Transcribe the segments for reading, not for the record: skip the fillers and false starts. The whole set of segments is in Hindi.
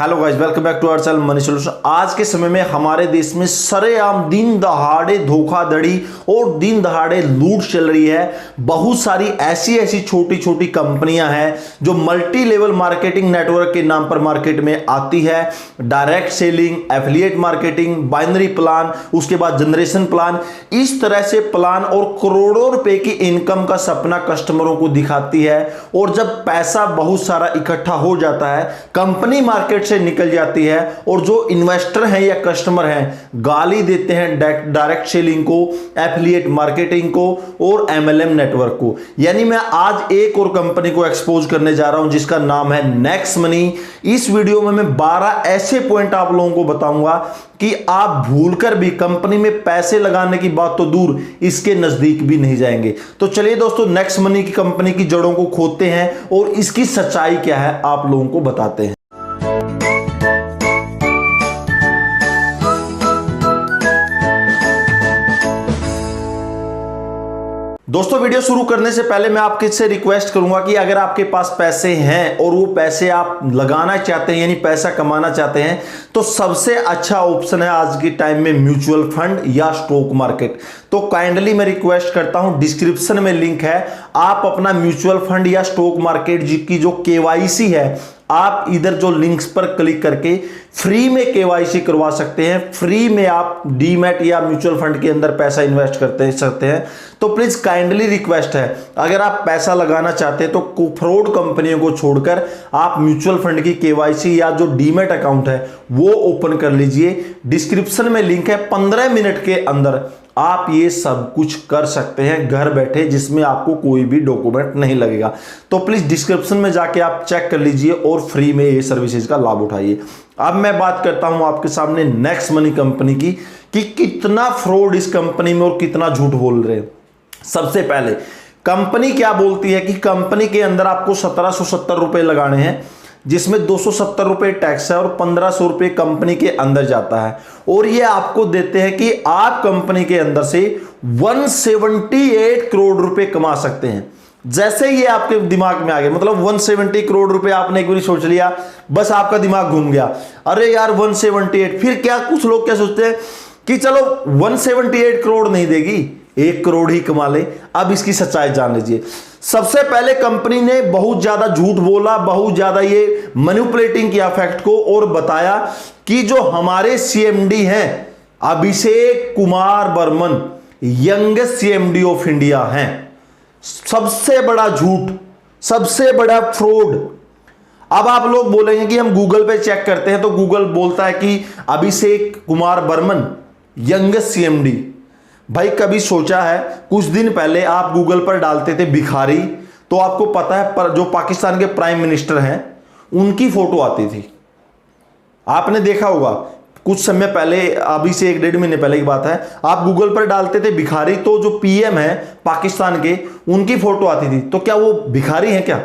Hello guys, welcome back to our channel money solution. आज के समय में हमारे देश में सरेआम दिन दहाड़े धोखाधड़ी और दिन दहाड़े लूट चल रही है। बहुत सारी ऐसी छोटी छोटी कंपनियां हैं जो मल्टी लेवल मार्केटिंग नेटवर्क के नाम पर मार्केट में आती है। Direct selling, affiliate marketing, binary plan, उसके बाद जनरेशन प्लान, इस तरह से प्लान और करोड़ों रुपए की इनकम का सपना कस्टमरों को दिखाती है। और जब पैसा बहुत सारा इकट्ठा हो जाता है, कंपनी मार्केट से निकल जाती है और जो इन्वेस्टर हैं या कस्टमर हैं गाली देते हैं डायरेक्ट सेलिंग को, एफिलिएट मार्केटिंग को और एमएलएम नेटवर्क को। यानी मैं आज एक और कंपनी को एक्सपोज करने जा रहा हूं जिसका नाम है नेक्स्ट मनी। इस वीडियो में मैं 12 ऐसे पॉइंट आप लोगों को बताऊंगा कि आप भूलकर भी कंपनी में पैसे लगाने की बात तो दूर, इसके नजदीक भी नहीं जाएंगे। तो चलिए दोस्तों, नेक्स्ट मनी की कंपनी की जड़ों को खोदते हैं और इसकी सच्चाई क्या है आप लोगों को बताते हैं। दोस्तों, वीडियो शुरू करने से पहले मैं आपके से रिक्वेस्ट करूंगा कि अगर आपके पास पैसे हैं और वो पैसे आप लगाना चाहते हैं यानी पैसा कमाना चाहते हैं, तो सबसे अच्छा ऑप्शन है आज के टाइम में म्यूचुअल फंड या स्टॉक मार्केट। तो काइंडली मैं रिक्वेस्ट करता हूं, डिस्क्रिप्शन में लिंक है, आप अपना म्यूचुअल फंड या स्टॉक मार्केट की जो केवाईसी है, आप इधर जो लिंक्स पर क्लिक करके फ्री में केवाईसी करवा सकते हैं। फ्री में आप डीमैट या म्यूचुअल फंड के अंदर पैसा इन्वेस्ट करते सकते हैं। तो प्लीज काइंडली रिक्वेस्ट है, अगर आप पैसा लगाना चाहते हैं तो फ्रॉड कंपनियों को छोड़कर आप म्यूचुअल फंड की केवाईसी या जो डीमैट अकाउंट है वो ओपन कर लीजिए। डिस्क्रिप्शन में लिंक है, 15 मिनट के अंदर आप ये सब कुछ कर सकते हैं घर बैठे, जिसमें आपको कोई भी डॉक्यूमेंट नहीं लगेगा। तो प्लीज डिस्क्रिप्शन में जाके आप चेक कर लीजिए और फ्री में ये सर्विसेज का लाभ उठाइए। अब मैं बात करता हूं आपके सामने नेक्स्ट मनी कंपनी की कि कितना फ्रॉड इस कंपनी में और कितना झूठ बोल रहे हैं। सबसे पहले कंपनी क्या बोलती है कि कंपनी के अंदर आपको 1770 रुपए लगाने हैं, जिसमें 270 रुपए टैक्स है और 1500 रुपए कंपनी के अंदर जाता है। और ये आपको देते हैं कि आप कंपनी के अंदर से 178 करोड़ रुपए कमा सकते हैं। जैसे ये आपके दिमाग में आ गया, मतलब 170 करोड़ रुपए आपने एक बार सोच लिया, बस आपका दिमाग घूम गया, अरे यार 178। फिर क्या कुछ लोग क्या सोचते हैं कि चलो 178 करोड़ नहीं देगी, 1 करोड़ ही कमा ले। अब इसकी सच्चाई जान लीजिए। सबसे पहले कंपनी ने बहुत ज्यादा झूठ बोला, बहुत ज्यादा ये मैनिपुलेटिंग किया फैक्ट को, और बताया कि जो हमारे सीएमडी हैं Abhishek Kumar Burman, youngest CMD of India हैं। सबसे बड़ा झूठ, सबसे बड़ा फ्रॉड। अब आप लोग बोलेंगे कि हम गूगल पे चेक करते हैं, तो गूगल बोलता है कि अभिषेक कुमार बर्मन यंगेस्ट सीएमडी। भाई कभी सोचा है, कुछ दिन पहले आप गूगल पर डालते थे भिखारी, तो आपको पता है पर जो पाकिस्तान के प्राइम मिनिस्टर हैं उनकी फोटो आती थी। आपने देखा होगा कुछ समय पहले, अभी से 1-1.5 महीने पहले की बात है, आप गूगल पर डालते थे भिखारी, तो जो पीएम है पाकिस्तान के उनकी फोटो आती थी। तो क्या वो भिखारी हैं क्या?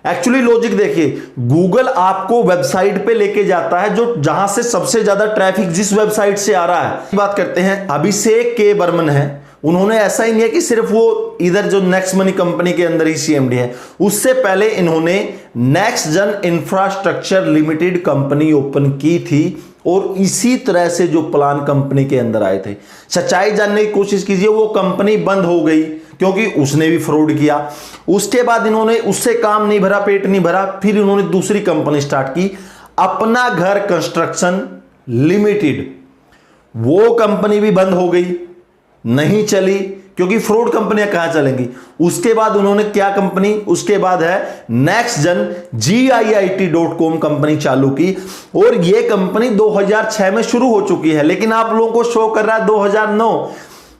एक्चुअली लॉजिक देखिए, गूगल आपको वेबसाइट पे लेके जाता है जो जहां से सबसे ज्यादा ट्रैफिक जिस वेबसाइट से आ रहा है। बात करते हैं अभिषेक के बर्मन है, उन्होंने ऐसा ही नहीं है कि सिर्फ वो इधर जो नेक्स्ट मनी कंपनी के अंदर ही सीएमडी है, उससे पहले इन्होंने नेक्स्ट जन इंफ्रास्ट्रक्चर लिमिटेड कंपनी ओपन की थी और इसी तरह से जो प्लान कंपनी के अंदर आए थे। सच्चाई जानने की कोशिश कीजिए, वो कंपनी बंद हो गई क्योंकि उसने भी फ्रॉड किया। उसके बाद इन्होंने उससे काम नहीं भरा, पेट नहीं भरा, फिर इन्होंने दूसरी कंपनी स्टार्ट की, अपना घर कंस्ट्रक्शन लिमिटेड। वो कंपनी भी बंद हो गई, नहीं चली, क्योंकि फ्रॉड कंपनियां कहां चलेंगी। उसके बाद उन्होंने क्या कंपनी, उसके बाद है नेक्स्ट जन GIIT.com कंपनी चालू की, और यह कंपनी 2006 में शुरू हो चुकी है, लेकिन आप लोगों को शो कर रहा है 2009।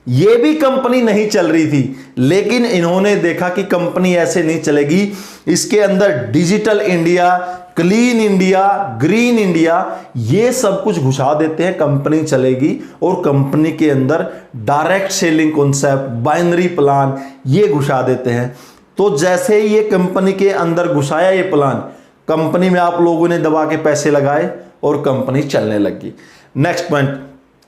ये भी कंपनी नहीं चल रही थी, लेकिन इन्होंने देखा कि कंपनी ऐसे नहीं चलेगी, इसके अंदर digital India, clean India, green India, ये सब कुछ घुसा देते हैं, कंपनी चलेगी। और कंपनी के अंदर direct selling concept, binary plan, ये घुसा देते हैं। तो जैसे ही ये कंपनी के अंदर घुसाया ये प्लान, कंपनी में आप लोगों ने दबा के पैसे लगाए और कंपनी चलने लगी। नेक्स्ट पॉइंट,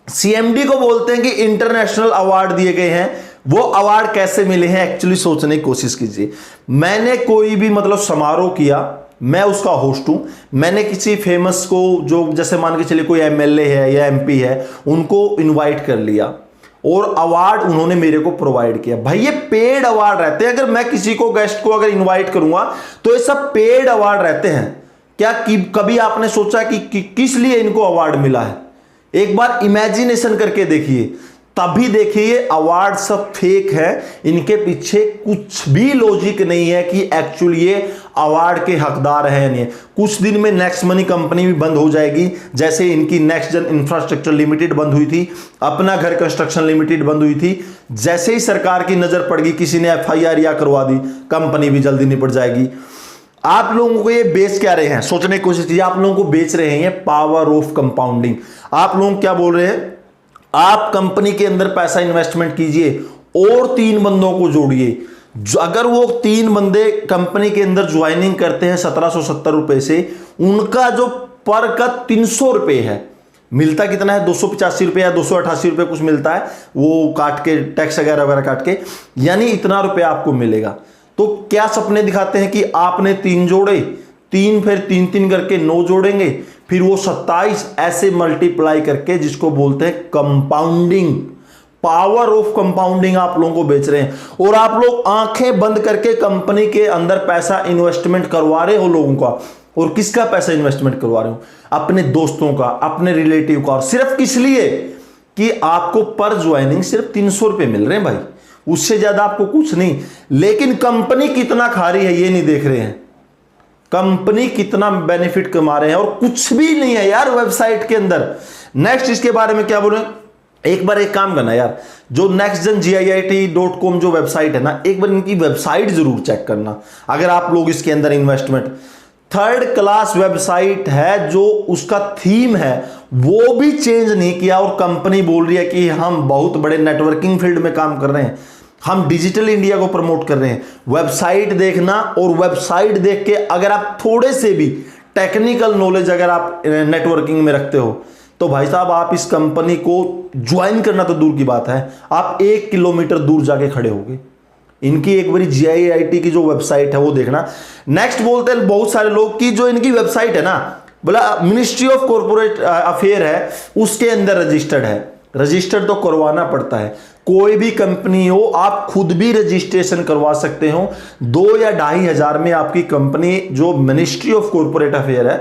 सीएमडी को बोलते हैं कि इंटरनेशनल अवार्ड दिए गए हैं। वो अवार्ड कैसे मिले हैं, एक्चुअली सोचने की कोशिश कीजिए। मैंने कोई भी मतलब समारोह किया मैं उसका होस्ट हूं, मैंने किसी फेमस को, जो जैसे मान के चलिए कोई एमएलए है या एमपी है, उनको इनवाइट कर लिया और अवार्ड उन्होंने मेरे को प्रोवाइड किया। भाई ये पेड अवार्ड रहते हैं। अगर मैं किसी को, गेस्ट को अगर इनवाइट करूंगा तो ये सब पेड अवार्ड रहते हैं। क्या कभी आपने सोचा कि किस लिए इनको अवार्ड मिला है? एक बार इमेजिनेशन करके देखिए, तभी देखिए ये अवार्ड सब फेक है, इनके पीछे कुछ भी लॉजिक नहीं है कि एक्चुअली ये अवार्ड के हकदार है या नहीं। कुछ दिन में नेक्स्ट मनी कंपनी भी बंद हो जाएगी, जैसे इनकी नेक्स्ट जन इंफ्रास्ट्रक्चर लिमिटेड बंद हुई थी, अपना घर कंस्ट्रक्शन लिमिटेड बंद हुई थी। जैसे ही सरकार की नजर पड़ गई, किसी ने FIR या करवा दी, कंपनी भी जल्दी निपट जाएगी। आप लोगों को ये बेच क्या रहे हैं, सोचने की कोशिश कीजिए। आप लोगों को बेच रहे हैं ये पावर ऑफ कंपाउंडिंग। आप लोग क्या बोल रहे हैं? आप कंपनी के अंदर पैसा इन्वेस्टमेंट कीजिए और 3 बंदों को जोड़िए। अगर वो 3 बंदे कंपनी के अंदर ज्वाइनिंग करते हैं 1770 रुपए से, उनका जो पर का 300 रुपए है, मिलता कितना है? 285 रुपए या 288 रुपए कुछ मिलता है, वो काट के टैक्स वगैरह वगैरह काट के, यानी इतना रुपया आपको मिलेगा। तो क्या सपने दिखाते हैं कि आपने 3 जोड़े, 3 फिर 3 करके 9 जोड़ेंगे, फिर वो 27 ऐसे मल्टीप्लाई करके, जिसको बोलते हैं कंपाउंडिंग, पावर ऑफ कंपाउंडिंग आप लोगों को बेच रहे हैं। और आप लोग आंखें बंद करके कंपनी के अंदर पैसा इन्वेस्टमेंट करवा रहे हो लोगों का। और किसका पैसा इन्वेस्टमेंट करवा रहे हो? अपने दोस्तों का, अपने रिलेटिव का। और सिर्फ किस लिए? कि आपको पर ज्वाइनिंग सिर्फ 300 रुपए मिल रहे हैं भाई, उससे ज्यादा आपको कुछ नहीं। लेकिन कंपनी कितना खा रही है ये नहीं देख रहे हैं, कंपनी कितना बेनिफिट कमा रहे हैं, और कुछ भी नहीं है यार वेबसाइट के अंदर। नेक्स्ट इसके बारे में क्या बोले? एक बार एक काम करना यार, जो nextgengiit.com जो वेबसाइट है ना, एक बार इनकी वेबसाइट जरूर चेक करना। अगर आप लोग इसके अंदर इन्वेस्टमेंट, 3rd क्लास वेबसाइट है। जो उसका थीम है वो भी चेंज नहीं किया, और कंपनी बोल रही है कि हम बहुत बड़े नेटवर्किंग फील्ड में काम कर रहे हैं, हम डिजिटल इंडिया को प्रमोट कर रहे हैं। वेबसाइट देखना, और वेबसाइट देख के अगर आप थोड़े से भी टेक्निकल नॉलेज अगर आप नेटवर्किंग में रखते हो, तो भाई साहब आप इस कंपनी को ज्वाइन करना तो दूर की बात है, आप 1 किलोमीटर दूर जाके खड़े होगे। इनकी एक बारी GIIT की जो वेबसाइट है वो देखना। नेक्स्ट बोलते हैं बहुत सारे लोग कि जो इनकी वेबसाइट है ना, बोला मिनिस्ट्री ऑफ कॉर्पोरेट अफेयर है, उसके अंदर रजिस्टर्ड है। रजिस्टर्ड तो करवाना पड़ता है, कोई भी कंपनी हो आप खुद भी रजिस्ट्रेशन करवा सकते हो। 2 या 2,500 में आपकी कंपनी जो मिनिस्ट्री ऑफ कॉर्पोरेट अफेयर है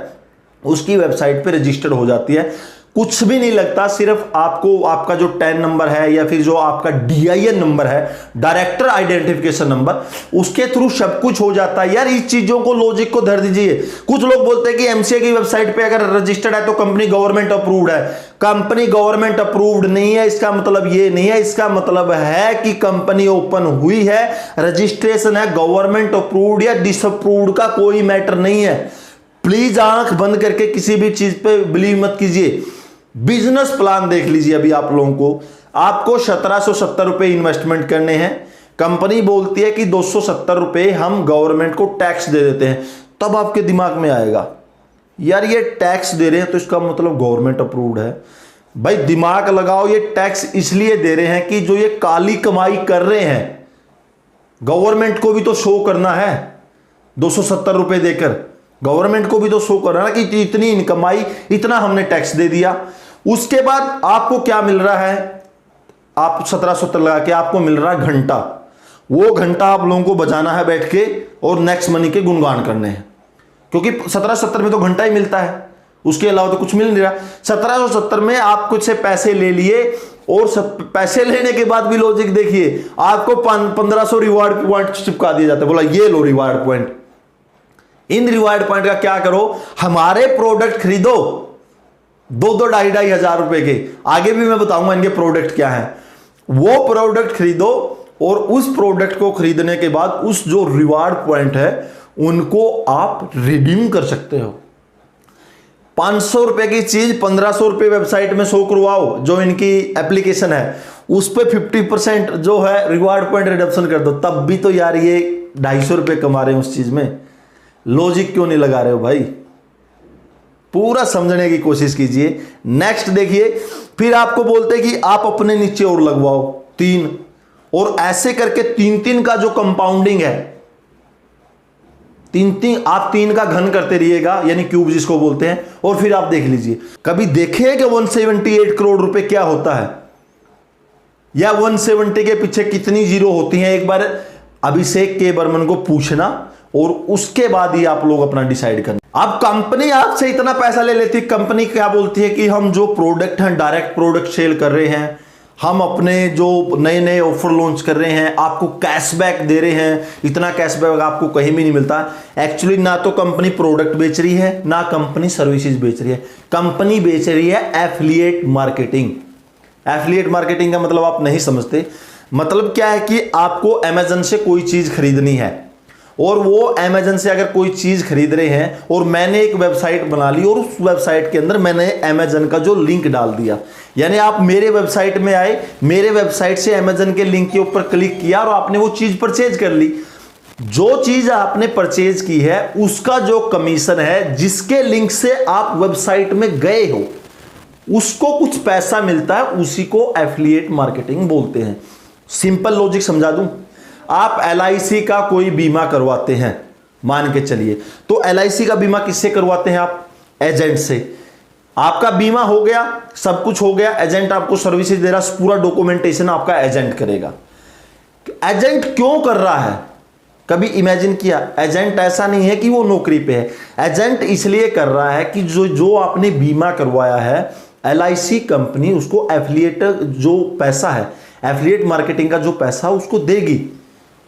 उसकी वेबसाइट पे रजिस्टर्ड हो जाती है। कुछ भी नहीं लगता, सिर्फ आपको आपका जो 10 नंबर है या फिर जो आपका DIN नंबर है, डायरेक्टर आइडेंटिफिकेशन नंबर, उसके थ्रू सब कुछ हो जाता है। यार इस चीजों को, लॉजिक को धर दीजिए। कुछ लोग बोलते हैं कि MCA की वेबसाइट पे अगर रजिस्टर्ड है तो कंपनी गवर्नमेंट अप्रूव्ड है। कंपनी गवर्नमेंट अप्रूव्ड नहीं है, इसका मतलब ये नहीं है। इसका मतलब है कि कंपनी ओपन हुई है, रजिस्ट्रेशन है, गवर्नमेंट अप्रूव्ड या डिसअप्रूव्ड का कोई मैटर नहीं है। प्लीज आंख बंद करके किसी भी चीज पे बिलीव मत कीजिए। बिजनेस प्लान देख लीजिए। अभी आप लोगों को, आपको 1770 रुपए इन्वेस्टमेंट करने हैं। कंपनी बोलती है कि 270 रुपए हम गवर्नमेंट को टैक्स दे देते हैं। तब आपके दिमाग में आएगा यार ये टैक्स दे रहे हैं तो इसका मतलब गवर्नमेंट अप्रूव्ड है। भाई दिमाग लगाओ, ये टैक्स इसलिए दे रहे हैं कि जो ये काली कमाई कर रहे हैं, गवर्नमेंट को भी तो शो करना है। 270 रुपए देकर गवर्नमेंट को भी तो शो करना है कि इतनी इनकम आई, इतना हमने टैक्स दे दिया। उसके बाद आपको क्या मिल रहा है? आप 1770 लगा के आपको मिल रहा है घंटा। वो घंटा आप लोगों को बजाना है बैठ के और नेक्स्ट मनी के गुणगान करने हैं, क्योंकि 1770 में तो घंटा ही मिलता है, उसके अलावा तो कुछ मिल नहीं रहा। 1770 में आप कुछ से पैसे ले लिए, और पैसे लेने के बाद भी लॉजिक देखिए, आपको 1500 रिवार्ड पॉइंट चिपका दिया जाता है। बोला ये लो रिवार्ड पॉइंट। इन रिवार्ड पॉइंट का क्या करो? हमारे प्रोडक्ट खरीदो 2-2, 2,500 रुपए के। आगे भी मैं बताऊंगा इनके प्रोडक्ट क्या है। वो प्रोडक्ट खरीदो, और उस प्रोडक्ट को खरीदने के बाद उस जो रिवार्ड पॉइंट है उनको आप रिडीम कर सकते हो। 500 रुपए की चीज 1500 रुपए वेबसाइट में शो करवाओ, जो इनकी एप्लीकेशन है, उस पर 50% जो है रिवार्ड पॉइंट रिडम्पशन कर दो। तब भी तो यार ये 250 रुपए कमा रहे हैं उस चीज में। लॉजिक क्यों नहीं लगा रहे हो भाई? पूरा समझने की कोशिश कीजिए। नेक्स्ट देखिए, फिर आपको बोलते हैं कि आप अपने नीचे और लगवाओ 3, और ऐसे करके 3-3 का जो कंपाउंडिंग है, आप 3 का घन करते रहिएगा, यानी क्यूब जिसको बोलते हैं, और फिर आप देख लीजिए। कभी देखे कि 178 करोड़ रुपए क्या होता है, या 170 के पीछे कितनी जीरो होती हैं? एक बार अभिषेक के बर्मन को पूछना और उसके बाद ही आप लोग अपना डिसाइड करना। अब कंपनी आपसे इतना पैसा ले लेती, कंपनी क्या बोलती है कि हम जो प्रोडक्ट हैं, डायरेक्ट प्रोडक्ट सेल कर रहे हैं, हम अपने जो नए नए ऑफर लॉन्च कर रहे हैं, आपको कैशबैक दे रहे हैं, इतना कैशबैक आपको कहीं भी नहीं मिलता। एक्चुअली ना तो कंपनी प्रोडक्ट बेच रही है, ना कंपनी सर्विसेज बेच रही है, कंपनी बेच रही है एफिलिएट मार्केटिंग। एफिलिएट मार्केटिंग का मतलब आप नहीं समझते। मतलब क्या है कि आपको अमेजन से कोई चीज खरीदनी है, और वो अमेजन से अगर कोई चीज खरीद रहे हैं, और मैंने एक वेबसाइट बना ली और उस वेबसाइट के अंदर मैंने अमेजन का जो लिंक डाल दिया, यानी आप मेरे वेबसाइट में आए, मेरे वेबसाइट से अमेजन के लिंक के ऊपर क्लिक किया और आपने वो चीज परचेज कर ली। जो चीज आपने परचेज की है उसका जो कमीशन है, जिसके लिंक से आप वेबसाइट में गए हो, उसको कुछ पैसा मिलता है, उसी को एफिलिएट मार्केटिंग बोलते हैं। सिंपल लॉजिक समझा दूं, आप LIC का कोई बीमा करवाते हैं, मान के चलिए, तो LIC का बीमा किससे करवाते हैं आप? एजेंट से। आपका बीमा हो गया, सब कुछ हो गया, एजेंट आपको सर्विसेज दे रहा, पूरा डॉक्यूमेंटेशन आपका एजेंट करेगा। एजेंट क्यों कर रहा है? कभी इमेजिन किया? एजेंट ऐसा नहीं है कि वो नौकरी पे है, एजेंट इसलिए कर रहा है कि जो आपने बीमा करवाया है, LIC कंपनी उसको एफिलिएट जो पैसा है, एफिलिएट मार्केटिंग का जो पैसा उसको देगी।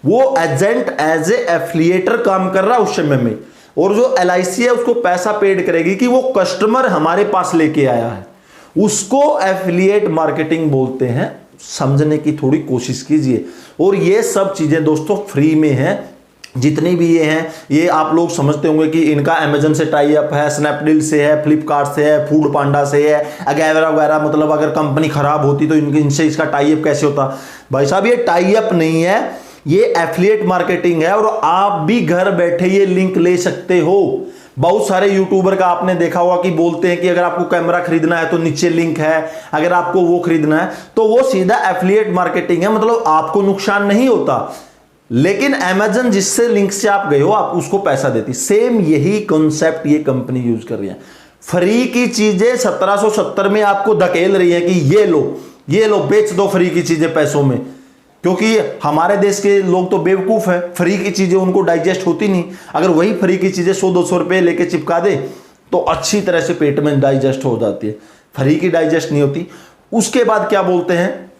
वो एजेंट एज ए एफिलिएटर काम कर रहा है उस समय में, और जो LIC है उसको पैसा पेड करेगी कि वो कस्टमर हमारे पास लेके आया है, उसको एफिलिएट मार्केटिंग बोलते हैं। समझने की थोड़ी कोशिश कीजिए। और ये सब चीजें दोस्तों फ्री में हैं, जितनी भी ये हैं, ये आप लोग समझते होंगे कि इनका अमेजन से टाई अप है, स्नैपडील से है, फ्लिपकार्ट से है, फूड पांडा से है, वगैरह वगैरह। मतलब अगर कंपनी खराब होती तो इनसे इसका टाई अप कैसे होता? भाई साहब, ये टाई अप नहीं है, ये एफिलिएट मार्केटिंग है, और आप भी घर बैठे ये लिंक ले सकते हो। बहुत सारे यूट्यूबर का आपने देखा होगा कि बोलते हैं कि अगर आपको कैमरा खरीदना है तो नीचे लिंक है, अगर आपको वो खरीदना है तो वो सीधा एफिलिएट मार्केटिंग है, मतलब आपको नुकसान नहीं होता, लेकिन अमेजन जिससे लिंक से आप गए हो आप उसको पैसा देती। सेम यही कॉन्सेप्ट ये कंपनी यूज कर रही है। फ्री की चीजें 1770 में आपको धकेल रही है कि ये लो बेच दो फ्री की चीजें पैसों में, क्योंकि हमारे देश के लोग तो बेवकूफ है, फ्री की चीजें उनको डाइजेस्ट होती नहीं। अगर वही फ्री की चीजें 100-200 रुपए लेके चिपका दे तो अच्छी तरह से पेट में डाइजेस्ट हो जाती है, फ्री की डाइजेस्ट नहीं होती। उसके बाद क्या बोलते हैं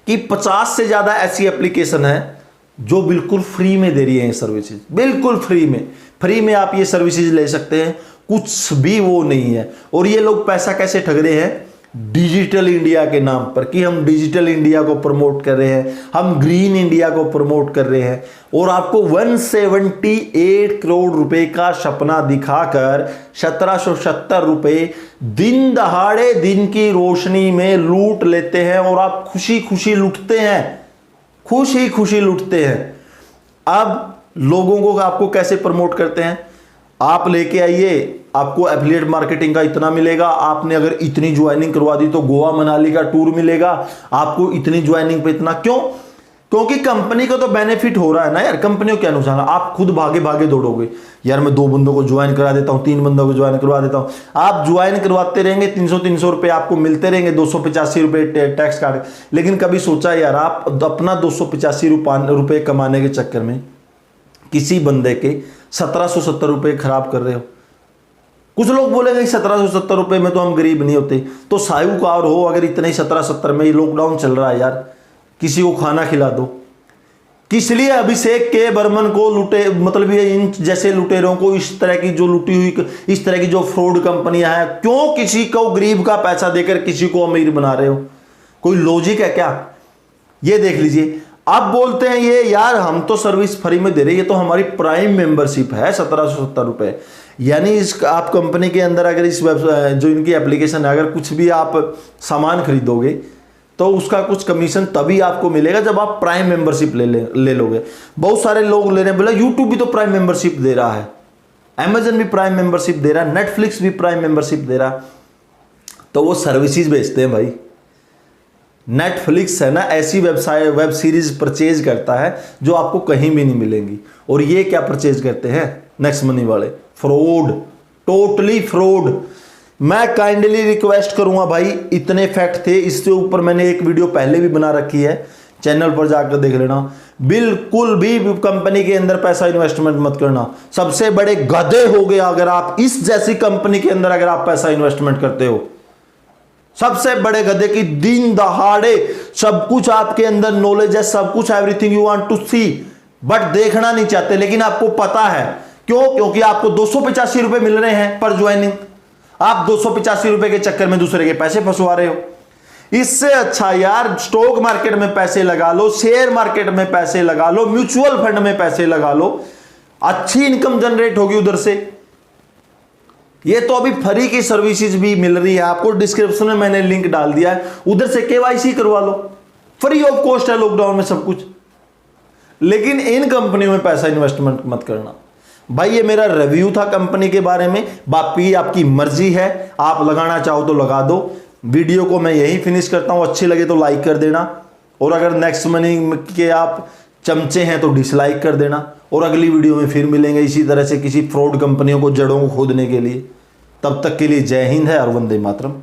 कि 50 से ज्यादा ऐसी एप्लीकेशन है जो बिल्कुल फ्री में दे रही है ये सर्विसेज, बिल्कुल फ्री में आप ये सर्विसेज ले सकते हैं, कुछ भी वो नहीं है। और ये लोग पैसा कैसे ठग रहे हैं? डिजिटल इंडिया के नाम पर, कि हम डिजिटल इंडिया को प्रमोट कर रहे हैं, हम ग्रीन इंडिया को प्रमोट कर रहे हैं, और आपको 178 करोड़ रुपए का सपना दिखाकर 1770 रुपए दिन दहाड़े दिन की रोशनी में लूट लेते हैं, और आप खुशी खुशी लूटते हैं, खुशी लूटते हैं। अब लोगों को आपको कैसे प्रमोट करते हैं? आप लेके आइए, आपको एफिलिएट मार्केटिंग का इतना मिलेगा, आपने अगर इतनी ज्वाइनिंग करवा दी तो गोवा मनाली का टूर मिलेगा, आपको इतनी ज्वाइनिंग पे इतना। क्यों? क्योंकि कंपनी को तो बेनिफिट हो रहा है ना यार, कंपनी को क्या नुकसान है? आप खुद भागे दौड़ोगे, यार मैं 2 बंदों को ज्वाइन करा देता हूं, 3 बंदों को ज्वाइन करवा देता हूं। आप ज्वाइन करवाते रहेंगे, 300 रुपए आपको मिलते रहेंगे, 285 रुपए टैक्स काट। लेकिन कभी सोचा यार, आप अपना 285 रुपए कमाने के चक्कर में किसी बंदे के 1770 रुपए खराब कर रहे हो। कुछ लोग बोलेंगे 1770 रुपए में तो हम गरीब नहीं होते, तो साहूकार हो अगर इतने ही 1770 में, लॉकडाउन चल रहा है यार, किसी को खाना खिला दो। किस लिए अभिषेक के बर्मन को लुटे, मतलब ये इन जैसे लुटेरों को, इस तरह की जो लुटी हुई, इस तरह की जो फ्रॉड कंपनियां हैं, क्यों किसी को गरीब का पैसा देकर किसी को अमीर बना रहे हो? कोई लॉजिक है क्या? ये देख लीजिए। आप बोलते हैं ये यार हम तो सर्विस फ्री में दे रहे हैं, ये तो हमारी प्राइम मेंबरशिप है 1770 रुपए। यानी इस आप कंपनी के अंदर अगर इस जो इनकी एप्लीकेशन है, अगर कुछ भी आप सामान खरीदोगे तो उसका कुछ कमीशन तभी आपको मिलेगा जब आप प्राइम मेंबरशिप ले लोगे। बहुत सारे लोग ले रहे हैं, बोला यूट्यूब भी तो प्राइम मेंबरशिप दे रहा है, अमेजन भी प्राइम मेंबरशिप दे रहा है, नेटफ्लिक्स भी प्राइम मेंबरशिप दे रहा है, तो वो सर्विसेज बेचते हैं भाई। नेटफ्लिक्स है ना, ऐसी वेब सीरीज परचेज करता है जो आपको कहीं भी नहीं मिलेंगी, और ये क्या परचेज करते हैं? नेक्स्ट मनी वाले फ्रॉड, टोटली फ्रॉड। मैं काइंडली रिक्वेस्ट करूंगा भाई, इतने फैक्ट थे, इससे ऊपर मैंने एक वीडियो पहले भी बना रखी है, चैनल पर जाकर देख लेना। बिल्कुल भी कंपनी के अंदर पैसा इन्वेस्टमेंट मत करना, सबसे बड़े गधे हो गए अगर आप इस जैसी कंपनी के अंदर अगर आप पैसा इन्वेस्टमेंट करते हो। सबसे बड़े गधे की दिन दहाड़े सब कुछ आपके अंदर नॉलेज है, सब कुछ everything you want to see, but देखना नहीं चाहते। लेकिन आपको पता है क्यों? क्योंकि आपको 285 रुपए मिल रहे हैं पर ज्वाइनिंग, आप 285 रुपए के चक्कर में दूसरे के पैसे फंसवा रहे हो। इससे अच्छा यार स्टॉक मार्केट में पैसे लगा लो, शेयर मार्केट में पैसे लगा लो, म्यूचुअल फंड में पैसे लगा लो, अच्छी इनकम जनरेट होगी उधर से। ये तो अभी फ्री की सर्विसेज भी मिल रही है आपको, डिस्क्रिप्शन में मैंने लिंक डाल दिया है, उधर से केवाईसी करवा लो, फ्री ऑफ कॉस्ट है लॉकडाउन में सब कुछ। लेकिन इन कंपनियों में पैसा इन्वेस्टमेंट मत करना भाई। ये मेरा रिव्यू था कंपनी के बारे में, बाकी आपकी मर्जी है, आप लगाना चाहो तो लगा दो। वीडियो को मैं यही फिनिश करता हूं, अच्छी लगे तो लाइक कर देना, और अगर नेक्स्ट मनी के आप चमचे हैं तो डिसलाइक कर देना। और अगली वीडियो में फिर मिलेंगे इसी तरह से किसी फ्रॉड कंपनियों को जड़ों को खोदने के लिए। तब तक के लिए जय हिंद है और वंदे मातरम।